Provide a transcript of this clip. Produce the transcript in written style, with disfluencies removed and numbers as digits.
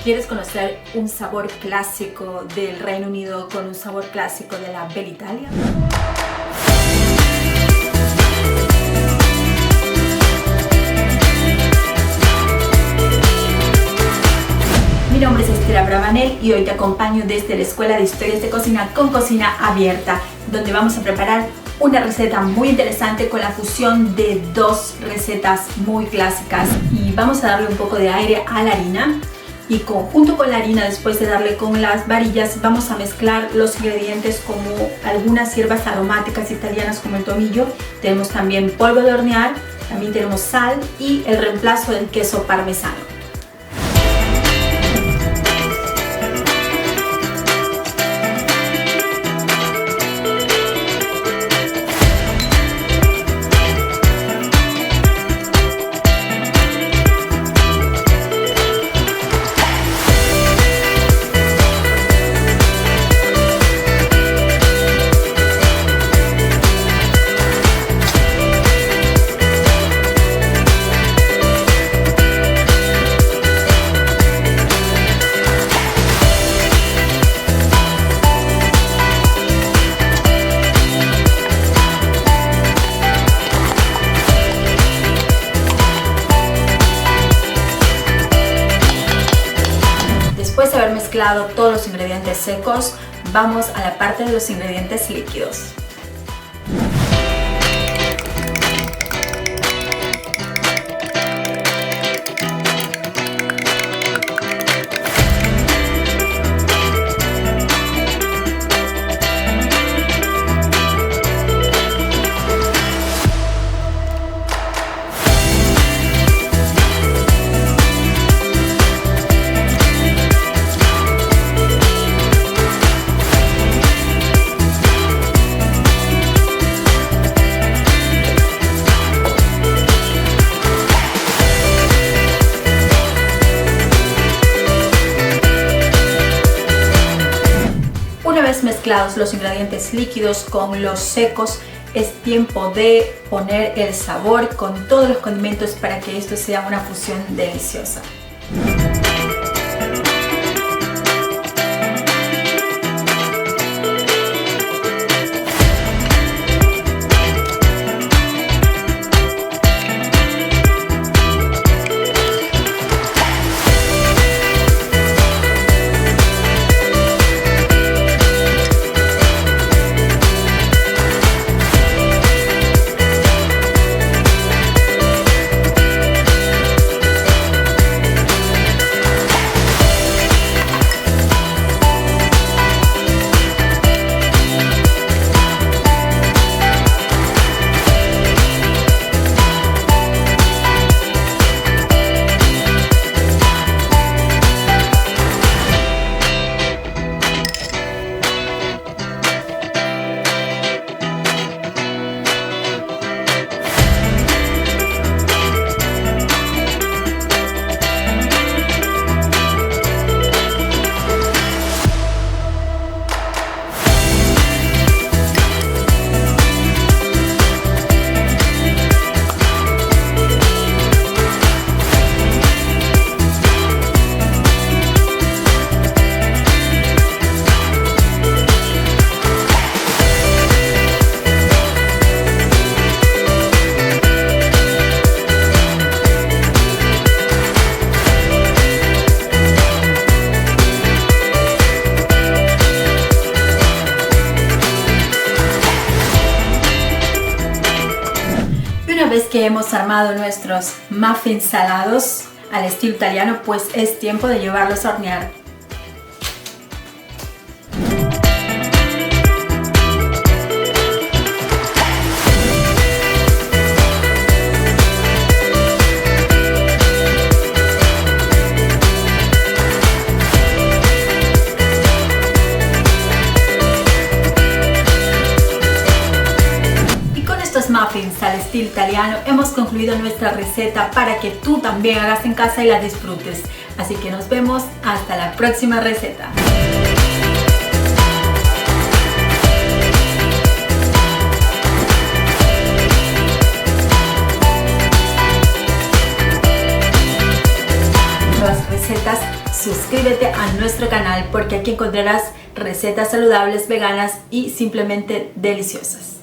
¿Quieres conocer un sabor clásico del Reino Unido con un sabor clásico de la Bella Italia? Mi nombre es Esther Abravanel y hoy te acompaño desde la Escuela de Historias de Cocina con Cocina Abierta, donde vamos a preparar una receta muy interesante con la fusión de dos recetas muy clásicas. Y vamos a darle un poco de aire a la harina y junto con la harina, después de darle con las varillas, vamos a mezclar los ingredientes como algunas hierbas aromáticas italianas como el tomillo. Tenemos también polvo de hornear, también tenemos sal y el reemplazo del queso parmesano. Después de haber mezclado todos los ingredientes secos, vamos a la parte de los ingredientes líquidos. Una vez mezclados los ingredientes líquidos con los secos, es tiempo de poner el sabor con todos los condimentos para que esto sea una fusión deliciosa. Una vez que hemos armado nuestros muffins salados al estilo italiano, pues es tiempo de llevarlos a hornear. Muffins al estilo italiano, hemos concluido nuestra receta para que tú también hagas en casa y la disfrutes. Así que nos vemos hasta la próxima receta. Nuevas recetas suscríbete a nuestro canal porque aquí encontrarás recetas saludables, veganas y simplemente deliciosas.